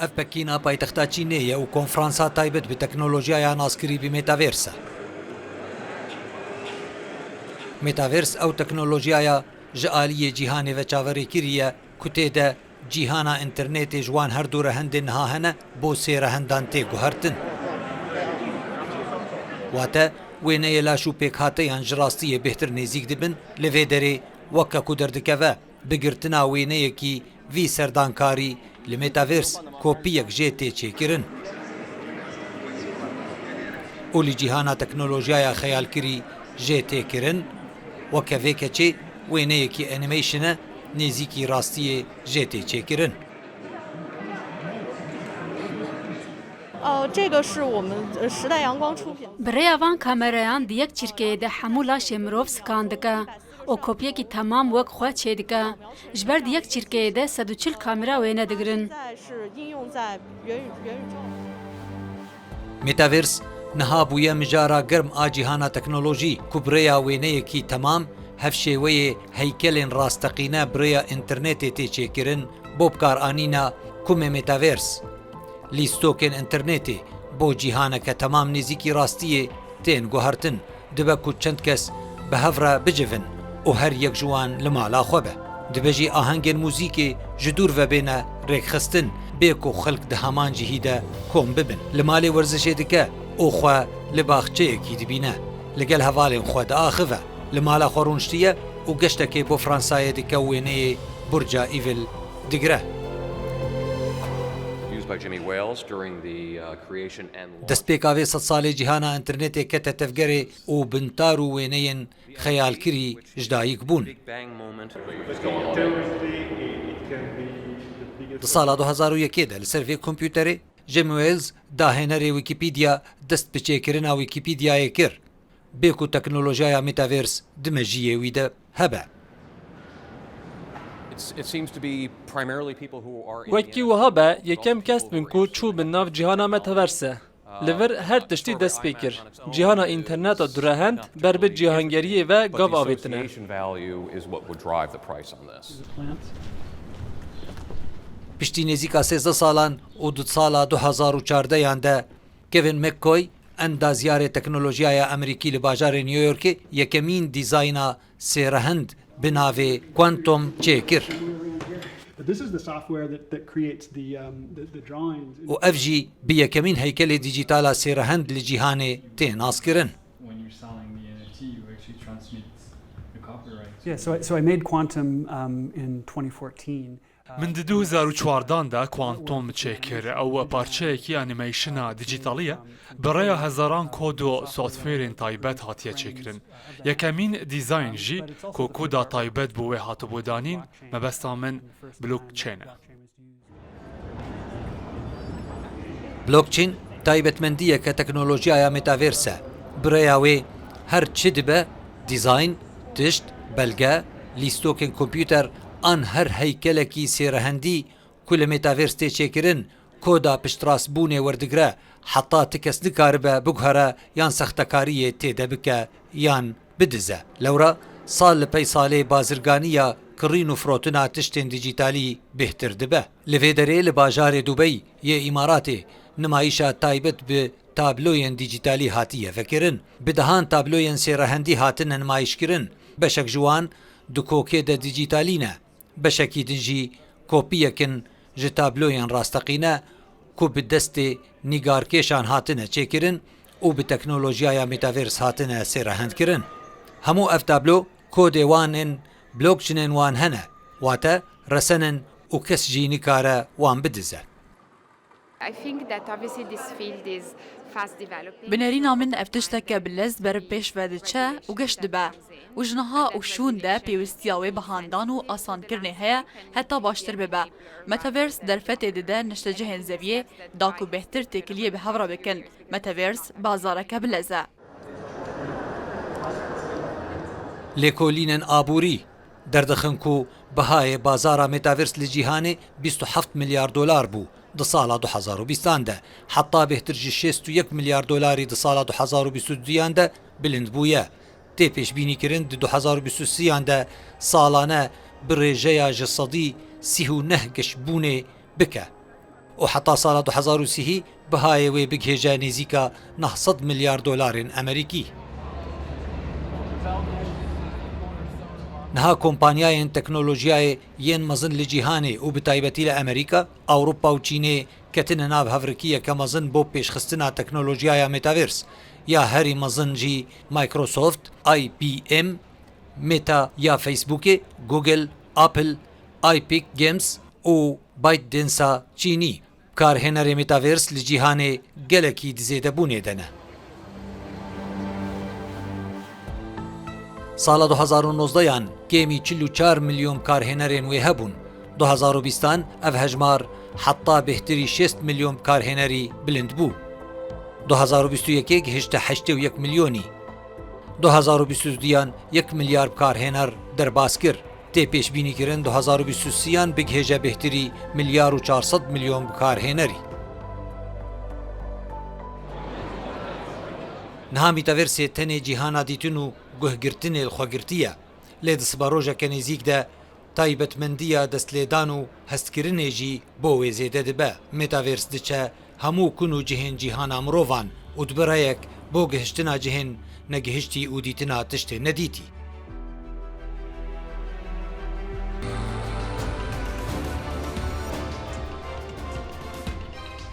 ئەف پەکینە پایتەختە چینەیە و کۆنفرانسا تایبەت بە تەکنۆلۆژیایە ناسکری بە مێتاڤێرسە. مێتاڤێرس ئەو تەکنۆلۆژیایە ji aliyê cîhanê ve çaverê kiriye ku tê de cîhana înternêtê ji wan her du rehendên niha hene bo sê rehendan tê guhertin. Wate wêneyê laş û pêkhateyan ji rastiyê bêhtir nêzik dibin li vê derê weke ku derdikeve bigirtina wêneyekî vî serdankarî li mêtavêrs kopiyek jê tê çêkirin. û li cîhana teknolojiyaya xeyalkirî jê têkirin weke vê keçê wêneyekî animationê nêzîkî rastiyê jê tê çêkirin. Birêya van kamerayan di yek çîrkeyê de hemû laşê mirov skan dike û kopyekî temam wek xwe çê dike. Ji ber di yek çîrkeyê de 140 kamera wêne digirin. Metaverse niha bûye mijara germ a cîhana teknolojî ku birêya wêneyekî temam hev şêweyê heykelên rasteqîne birêya înternêtê tê çêkirin bo bikaranîna kumê Metaverse. Lîstokên înternêtê bo cîhaneke temam nêzîkî rastiyê tên guhertin dibe ku çend kes bi hev re bicivin û her yek ji wan li mala xwe be. Dibe jî ahengên mûzîkê ji dûr vebêne rêkxistin bê ku xelk di heman cihî de kom bibin. Li malê werzişê dike û xwe li baxçeyekî dibîne. Li gel hevalên xwe diaxive. Li mala xwe rûniştiye û geştekê bo Fransayê dike wêneyê Burca Eiffel digire. Destpêkavê sed salê cîhana înternêtê kete tevgerê û bintar û wêneyên xeyalkirî ji dayîk bûn. Di sala 2001 de li ser vê kompyûterê Jim Wales dahênerê Wikipedia dest bi çêkirina Wikipediayê kir. Bê ku teknolojiyaya Metaverse di mejiyê wî de hebe. Wekî wiha be yekem kes bin ku çû bin nav cîhana metaverse. Li vir her tiştî dest pê kir. Cîhana înterneta durehend ber bi cîhangeriyê ve gav avêtine. Piştî nêzîka 13 salan û di sala 2014 de Kevin McCoy endazyarê teknolojiyaya Amerîkî li bajarê New Yorkê yekemîn dîzayna sêrehend bi navê Quantum çêkir. û ev jî bi yekemîn heykelê dijîtala sêrehend li cîhanê tê naskirin. So I made Quantum in 2014. من di 2014 de Quantum çêkir ew parçeyekî animasyona dijîtalî ye bi rêya hezaran kod û softwêrên taybet hatiye çêkirin. Yekemîn dîzayn jî ku koda taybet bû wê hatibû danîn mebesta min blockchain e. Blockchain taybetmendiyeke teknolojiyaya Metaverse. Birêya wê her çi dibe dîzayn, tişt, belge, lîstokên kompyûter an her heykelekî sêrehendî ku li Metaverse tê çêkirin koda piştrastbûnê werdigire heta ti kes nikaribe biguhere yan sextekariyê tê de bike yan bidize. Lewra sal li pey salê bazirganiya kirîn û firotina tiştên dijîtalî bêhtir dibe. Li vê derê li bajarê Dubey yê Îmaratê nimayîşa taybet bi tabloyên dijîtalî hatiye vekirin. Bi dehan tabloyên sêrehendî hatine nimayîşkirin. Beşek ji wan di kokê de dijîtalî ne. Beşekî din jî kopîyekin ji tabloyên rasteqîne ku bi destê nîgarkêşan hatine çêkirin û bi teknolojiyaya Metaverse hatine sêrehendkirin. Hemû ev tablo kodê wan ên blockchainên wan hene, wate resenin û kes jî nikare wan bidize. Binerîna min ev tişteke bi lez ber pêş ve diçe û geş dibe. û ji niha û şûn de pêwistiya wê bihandan û asankirinê heye heta baştir bibe. Metaverse derfetê dide niştecihên zeviyê da ku bêhtir têkiliyê bi hev re bikin. Metaverse bazareke bilez e. Lêkolînên aborî derdixin ku bihayê bazara Metaverse li cîhanê 27 milyar dolar bû di sala 2020 de. Heta bêhtir ji 61 milyar dolarî di sala 2022 de bilind bûye. Tê pêşbînîkirin di 2023 de salane bi rêjeya ji sedî 39 geşbûnê bike. و حتا ساڵە 2030 بەهایەوەی بگهێژە نێزیکە 900 ملیار دۆلارên ئەمریکی. نها کۆمپانیایên تەکنۆلۆژیایە یەن مەزن لە جیهانێ و بتایبەتی لە ئەمریکا، ئەوروپا و چینێ کەتنە ناو هەڤرکیە کە مەزن بۆ پێشخستنا تەکنۆلۆژیایە مێتاڤێرس یا هەری مەزنجی مایکرۆسۆفت، IBM، مێتا یا فەیسبووکێ، گوگل، ئاپل، ئایپیک گێمز و بایت دێنسا چینی. کارهێنەرێ مێتاڤێرس لە جیهانێ گەلێکی دزێدەبوونێ دەنە. ساڵە 2019 یان گێمی 44 ملیۆن کارهێنەرێن وێ هەبوون. 2020 ئەڤ هەژمار حتا بهتری 6 ملیۆن کارهێنەری بلند بوو. 2021 گەهشتە 81 ملیۆنی. 2022 1 ملیار کارهێنەر دەرباس کرد. تێ پێشبینیکردن 2023 بگهێژە بهتری 1 ملیار و 400 ملیۆن کارهێنەری. نها میتاڤێرسێ تەنێ جیهانا دیتن و گوهگرتنێ خۆگرتیە لێ دەسبە ڕۆژەکە نێزیکدا تایبەتمەندیە دەستلێدان و هەستکردنێژی بۆ وێ زێدە دەبە. مێتاڤێرس دچە هەموو کون و جهێن جیهانا مرۆڤان و دبرایەک بۆ گەهشتنا جهێن نەگەهشتی و دیتنا تشتێ نەدیتی.